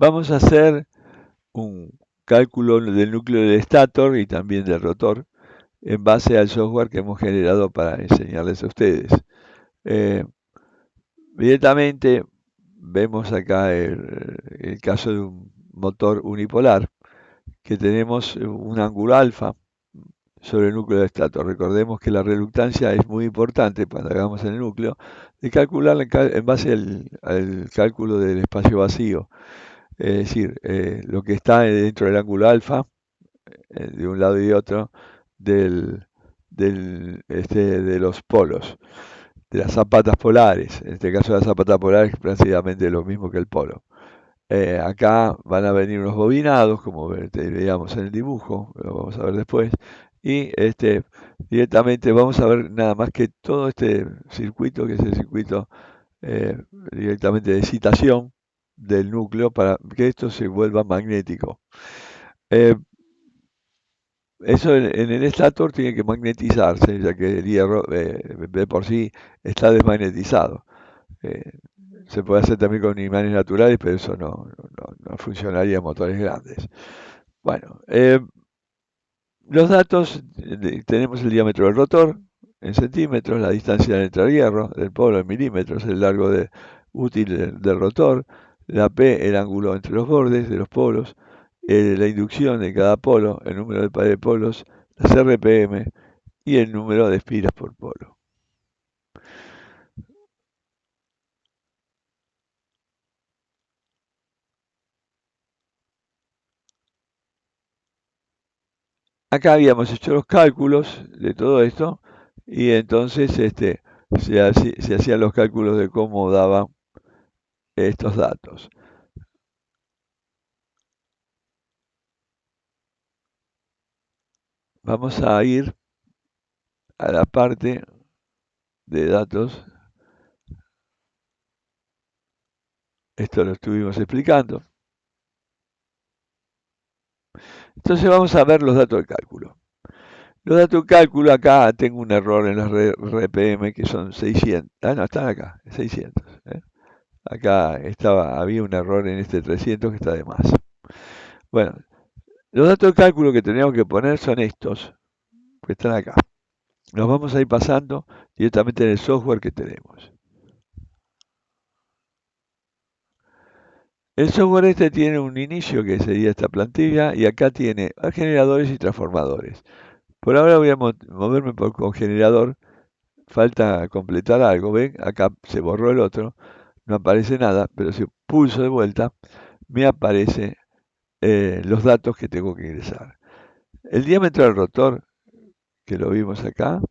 Vamos a hacer un cálculo del núcleo del estator y también del rotor en base al software que hemos generado para enseñarles a ustedes. Eh, Directamente vemos acá el caso de un motor unipolar que tenemos un ángulo alfa sobre el núcleo de estator. Recordemos que la reluctancia es muy importante cuando hagamos el núcleo, de calcularla en base al cálculo del espacio vacío. Es decir, lo que está dentro del ángulo alfa, de un lado y otro, de los polos, de las zapatas polares. En este caso, la zapata polar es prácticamente lo mismo que el polo. Acá van a venir unos bobinados, como veíamos en el dibujo, lo vamos a ver después, y directamente vamos a ver nada más que todo este circuito, que es el circuito directamente de excitación del núcleo para que esto se vuelva magnético. Eh, Eso en el estator tiene que magnetizarse, ya que el hierro de por sí está desmagnetizado. Eh, Se puede hacer también con imanes naturales, pero eso no funcionaría en motores grandes. Bueno, los datos, tenemos el diámetro del rotor en centímetros, la distancia entre el hierro del polo en milímetros, el largo útil del rotor, la P, el ángulo entre los bordes de los polos, la inducción de cada polo, el número de pares de polos, las RPM y el número de espiras por polo. Acá habíamos hecho los cálculos de todo esto y entonces se hacían los cálculos de cómo daban estos datos. Vamos a ir a la parte de datos. Esto lo estuvimos explicando. Entonces vamos a ver los datos de cálculo. Los datos de cálculo, acá tengo un error en las RPM que son 600. Ah, no, están acá, 600. Acá había un error en este 300 que está de más. Bueno, los datos de cálculo que tenemos que poner son estos, que están acá. Los vamos a ir pasando directamente en el software que tenemos. El software este tiene un inicio que sería esta plantilla y acá tiene generadores y transformadores. Por ahora voy a moverme con generador. Falta completar algo, ¿ven? Acá se borró el otro, no aparece nada, pero si pulso de vuelta, me aparece los datos que tengo que ingresar. El diámetro del rotor, que lo vimos acá,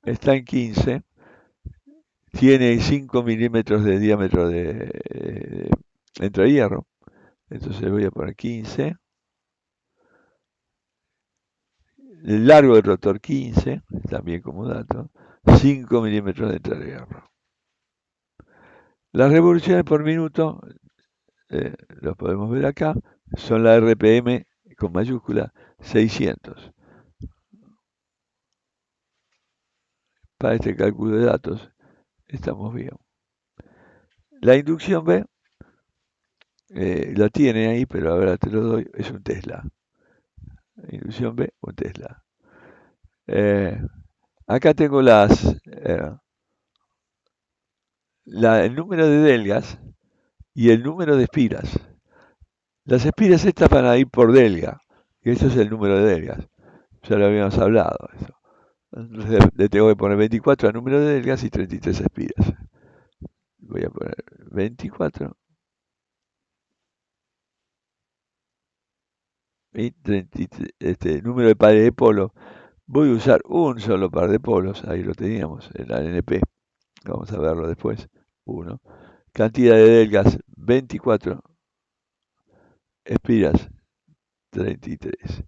está en 15, tiene 5 milímetros de diámetro de entre hierro, entonces voy a poner 15. El largo del rotor 15, también como dato, 5 milímetros de entre hierro. Las revoluciones por minuto, lo podemos ver acá, son la RPM con mayúscula 600. Para este cálculo de datos estamos bien. La inducción B la tiene ahí, pero ahora te lo doy, es un Tesla. Inducción B, un Tesla. Acá tengo el número de delgas y el número de espiras. Las espiras estas van a ir por delga, y eso es el número de delgas. Ya lo habíamos hablado. Eso. Entonces le tengo que poner 24 al número de delgas y 33 espiras. Voy a poner 24 y 33, número de pares de polos. Voy a usar un solo par de polos, ahí lo teníamos, en la NP. Vamos a verlo después. 1. Cantidad de delgas, 24. Espiras, 33.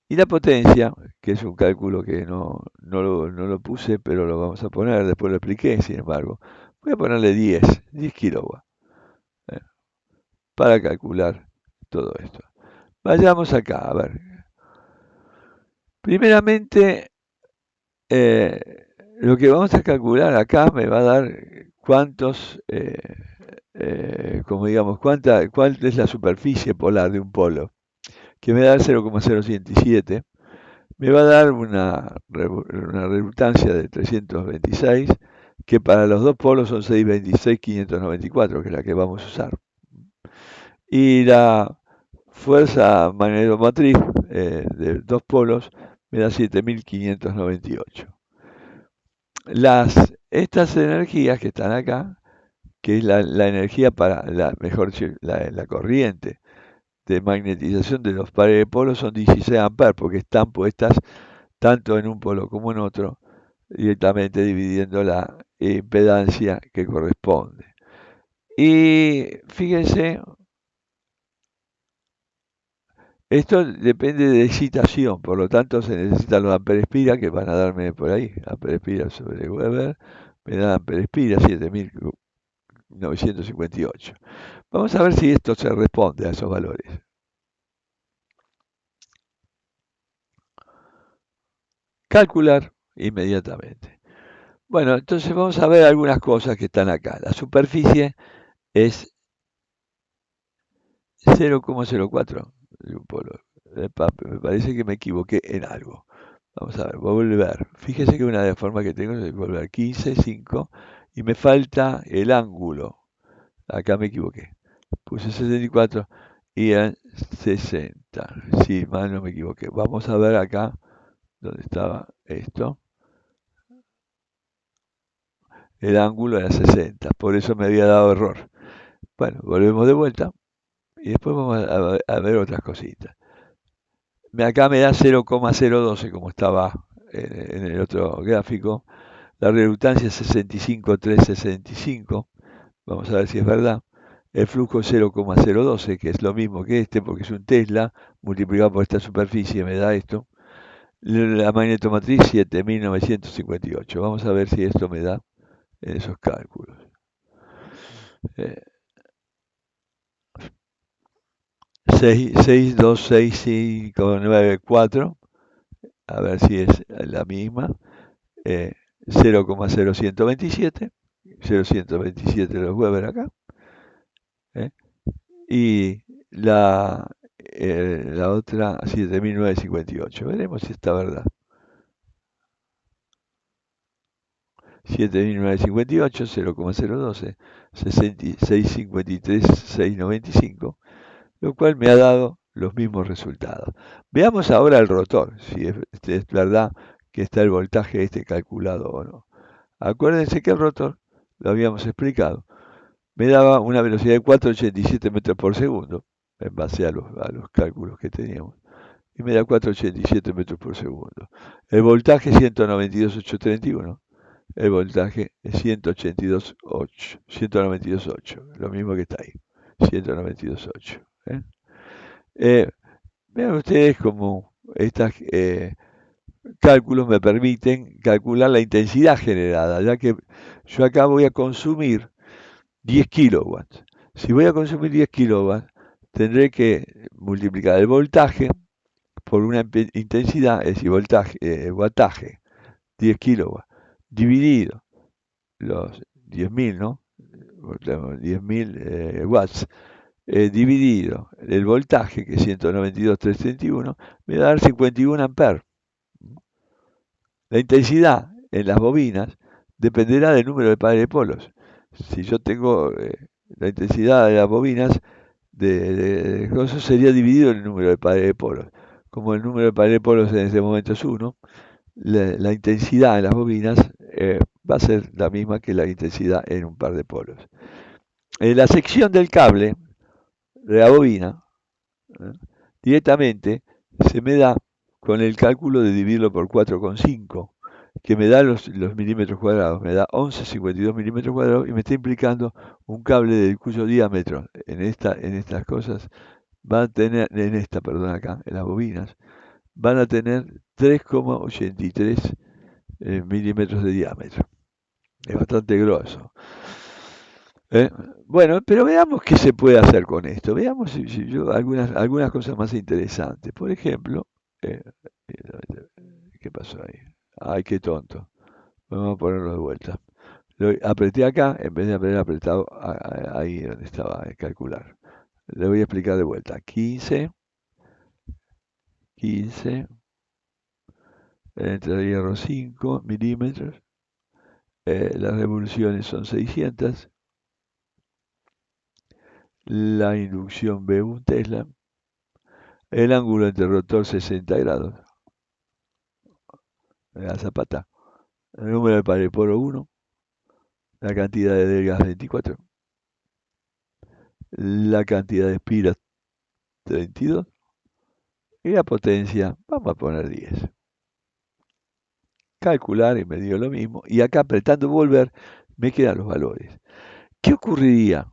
Y la potencia, que es un cálculo que no lo puse, pero lo vamos a poner, después lo expliqué, sin embargo. Voy a ponerle 10 kilowatts, eh, para calcular todo esto. Vayamos acá, a ver. Primeramente, lo que vamos a calcular acá me va a dar como digamos, ¿cuál es la superficie polar de un polo? Que me da 0,087, me va a dar una resultancia de 326, que para los dos polos son 626.594, que es la que vamos a usar. Y la fuerza magnetomotriz de dos polos me da 7.598. Estas energías que están acá, que es la energía para la corriente de magnetización de los pares de polos, son 16 amperes, porque están puestas tanto en un polo como en otro, directamente dividiendo la impedancia que corresponde. Y fíjense, esto depende de excitación, por lo tanto se necesitan los amperespira, que van a darme por ahí, amperespira sobre Weber, me da amperespira 7.958. Vamos a ver si esto se responde a esos valores. Calcular inmediatamente. Bueno, entonces vamos a ver algunas cosas que están acá. La superficie es 0,04 de un polo. Me parece que me equivoqué en algo. Vamos a ver, voy a volver. Fíjese que una de las formas que tengo es volver 15, 5, y me falta el ángulo. Acá me equivoqué. Puse 64 y en 60. Sí, mal no me equivoqué. Vamos a ver acá donde estaba esto. El ángulo era 60, por eso me había dado error. Bueno, volvemos de vuelta y después vamos a ver otras cositas. Acá me da 0,012 como estaba en el otro gráfico. La reluctancia es 65,365. Vamos a ver si es verdad. El flujo es 0,012, que es lo mismo que este, porque es un Tesla multiplicado por esta superficie, me da esto. La magnetomatriz 7.958. Vamos a ver si esto me da en esos cálculos. 6269594, a ver si es la misma. 0,0127, 0,127 los Weber acá. ¿eh? Y la otra 7.958. Veremos si está verdad. 7.958, 0,012, 653.695, lo cual me ha dado los mismos resultados. Veamos ahora el rotor, si es verdad que está el voltaje este calculado o no. Acuérdense que el rotor, lo habíamos explicado, me daba una velocidad de 4,87 metros por segundo, en base a los cálculos que teníamos, y me da 4,87 metros por segundo. El voltaje 192.831, el voltaje es 192.8, lo mismo que está ahí, 192.8. Vean ustedes cómo estos cálculos me permiten calcular la intensidad generada, ya que yo acá voy a consumir 10 kilowatts. Si voy a consumir 10 kilowatts, tendré que multiplicar el voltaje por una intensidad, es decir, wattaje, 10 kilowatts, dividido los 10.000, ¿no? 10.000 watts, dividido el voltaje, que es 192.331, me va a dar 51 amperes. La intensidad en las bobinas dependerá del número de pares de polos. Si yo tengo la intensidad de las bobinas, eso sería dividido en el número de pares de polos. Como el número de pares de polos en ese momento es 1, la intensidad en las bobinas va a ser la misma que la intensidad en un par de polos. En la sección del cable de la bobina, ¿eh? Directamente se me da con el cálculo de dividirlo por 4,5, que me da los milímetros cuadrados, me da 11,52 milímetros cuadrados y me está implicando un cable de cuyo diámetro en estas cosas va a tener, acá, en las bobinas, van a tener 3,83 milímetros de diámetro. Es bastante grueso. ¿Eh? Bueno, pero veamos qué se puede hacer con esto. Veamos si yo algunas cosas más interesantes. Por ejemplo, eh, ¿qué pasó ahí? Ay, qué tonto. Vamos a ponerlo de vuelta. Lo apreté acá en vez de haber apretado ahí donde estaba el calcular. Le voy a explicar de vuelta. 15, 15, entre el hierro 5 milímetros. Las revoluciones son 600. La inducción B1 Tesla. El ángulo entre rotor 60 grados. La zapata. El número de pared por 1. La cantidad de delgas 24. La cantidad de espiras 32. Y la potencia, vamos a poner 10. Calcular y me dio lo mismo. Y acá apretando volver, me quedan los valores. ¿Qué ocurriría?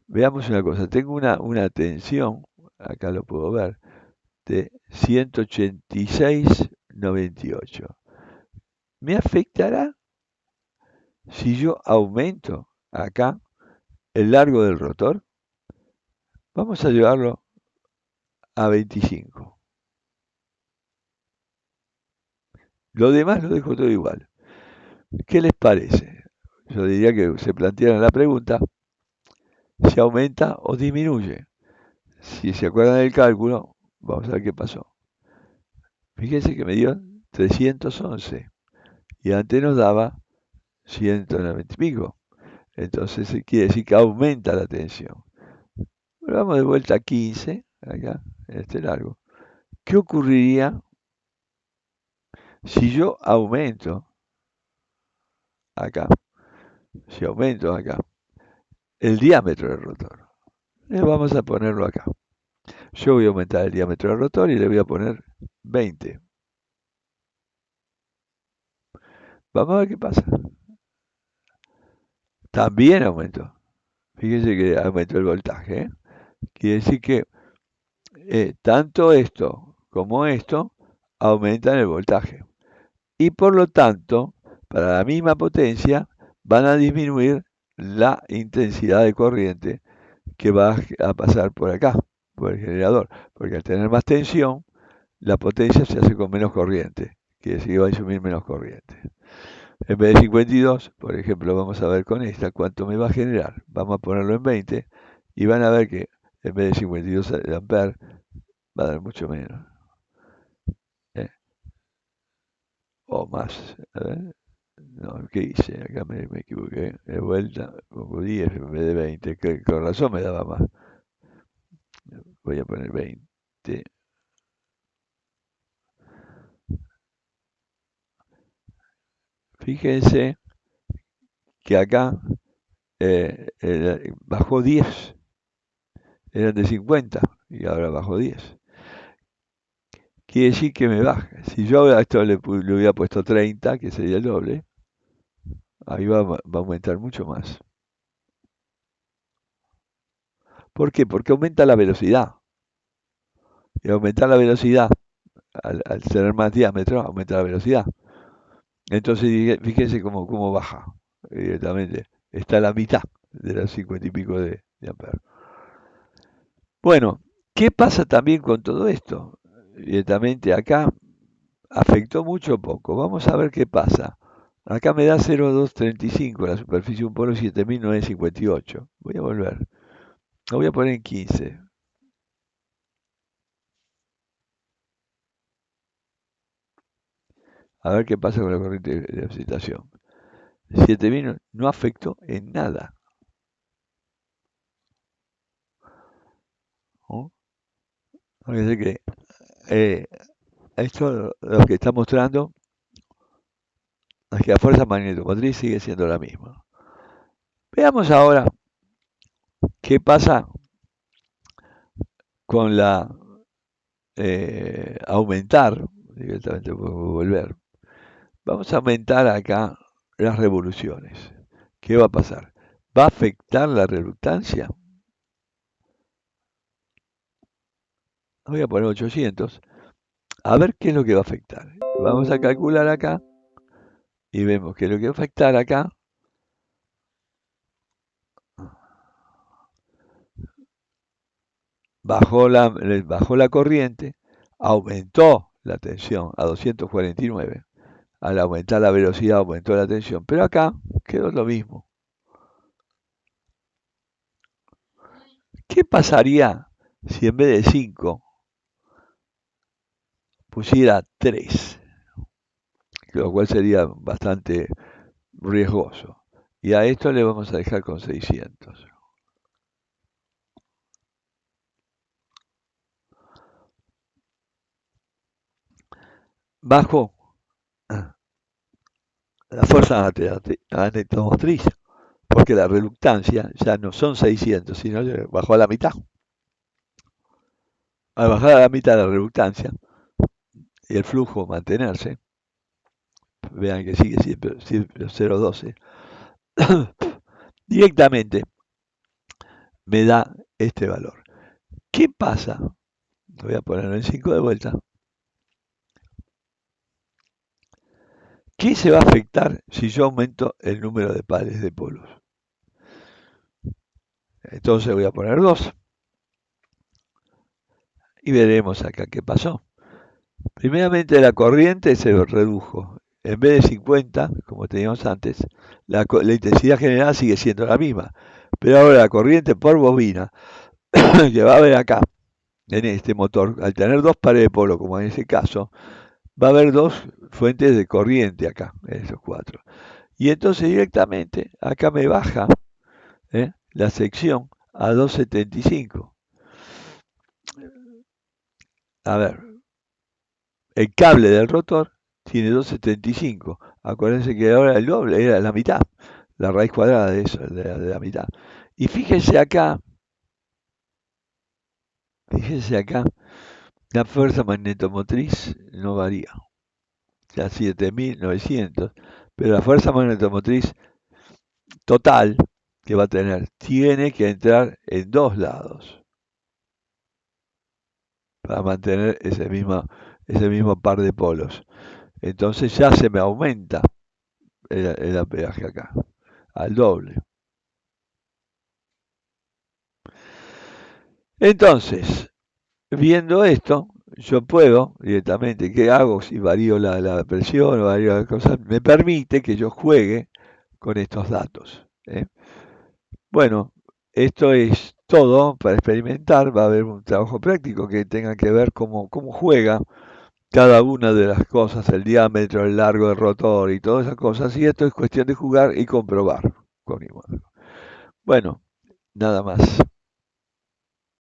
Veamos una cosa. Tengo una tensión, acá lo puedo ver, de 186,98. ¿Me afectará si yo aumento acá el largo del rotor? Vamos a llevarlo a 25. Lo demás lo dejo todo igual. ¿Qué les parece? Yo diría que se plantearan la pregunta si aumenta o disminuye. Si se acuerdan del cálculo, vamos a ver qué pasó. Fíjense que me dio 311 y antes nos daba 190 y pico. Entonces quiere decir que aumenta la tensión. Pero vamos de vuelta a 15, acá, en este largo. ¿Qué ocurriría si yo aumento acá? Si aumento acá el diámetro del rotor. Vamos a ponerlo acá. Yo voy a aumentar el diámetro del rotor y le voy a poner 20. Vamos a ver qué pasa. También aumentó. Fíjense que aumentó el voltaje, ¿eh? Quiere decir que tanto esto como esto aumentan el voltaje. Y por lo tanto, para la misma potencia, van a disminuir la intensidad de corriente que va a pasar por acá, por el generador. Porque al tener más tensión, la potencia se hace con menos corriente. Quiere decir que va a consumir menos corriente. En vez de 52, por ejemplo, vamos a ver con esta cuánto me va a generar. Vamos a ponerlo en 20 y van a ver que en vez de 52 amperes va a dar mucho menos. ¿Eh? O más. A ver. No, ¿qué hice? Acá me equivoqué. De vuelta, pongo 10 en vez de 20. Que con razón me daba más. Voy a poner 20. Fíjense que acá bajó 10. Eran de 50 y ahora bajó 10. Quiere decir que me baja. Si yo a esto le hubiera puesto 30, que sería el doble, ahí va a aumentar mucho más. ¿Por qué? Porque aumenta la velocidad. Y aumentar la velocidad, al tener más diámetro, aumenta la velocidad. Entonces, fíjense cómo baja directamente. Está a la mitad de los 50 y pico de amperes. Bueno, ¿qué pasa también con todo esto? Directamente acá afectó mucho o poco. Vamos a ver qué pasa. Acá me da 0,235 la superficie, un polo 7.958. Voy a volver. Lo voy a poner en 15. A ver qué pasa con la corriente de excitación. 7.000 no afectó en nada, ¿no? Fíjense que esto lo que está mostrando es que la fuerza magnetomotriz sigue siendo la misma. Veamos ahora qué pasa con la aumentar, directamente puedo volver. Vamos a aumentar acá las revoluciones. ¿Qué va a pasar? ¿Va a afectar la reluctancia? Voy a poner 800. A ver qué es lo que va a afectar. Vamos a calcular acá y vemos que lo que va a afectar acá bajó la corriente, aumentó la tensión a 249. Al aumentar la velocidad aumentó la tensión, pero acá quedó lo mismo. ¿Qué pasaría si en vez de 5 pusiera 3? Lo cual sería bastante riesgoso. Y a esto le vamos a dejar con 600. Bajo la fuerza anetomotriz, porque la reluctancia ya no son 600, sino que bajó a la mitad. Al bajar a la mitad la reluctancia y el flujo mantenerse, vean que sigue siempre 0,12, directamente me da este valor. ¿Qué pasa? Voy a ponerlo en 5 de vuelta. ¿Qué se va a afectar si yo aumento el número de pares de polos? Entonces voy a poner 2 y veremos acá qué pasó. Primeramente la corriente se redujo. En vez de 50, como teníamos antes, la intensidad general sigue siendo la misma. Pero ahora la corriente por bobina, que va a haber acá, en este motor, al tener 2 pares de polo, como en ese caso, va a haber 2 fuentes de corriente acá, en esos 4. Y entonces directamente acá me baja la sección a 2,75. A ver, el cable del rotor tiene 2,75. Acuérdense que ahora el doble era la mitad, la raíz cuadrada de eso, de la mitad. Y fíjense acá, la fuerza magnetomotriz no varía, o sea, 7.900, pero la fuerza magnetomotriz total que va a tener tiene que entrar en 2 lados para mantener ese mismo par de polos. Entonces ya se me aumenta el amperaje acá, al doble. Entonces, viendo esto, yo puedo directamente, ¿qué hago si varío la presión o varío las cosas? Me permite que yo juegue con estos datos. Bueno, esto es todo para experimentar. Va a haber un trabajo práctico que tenga que ver cómo juega cada una de las cosas, el diámetro, el largo del rotor y todas esas cosas. Y esto es cuestión de jugar y comprobar. Bueno, nada más.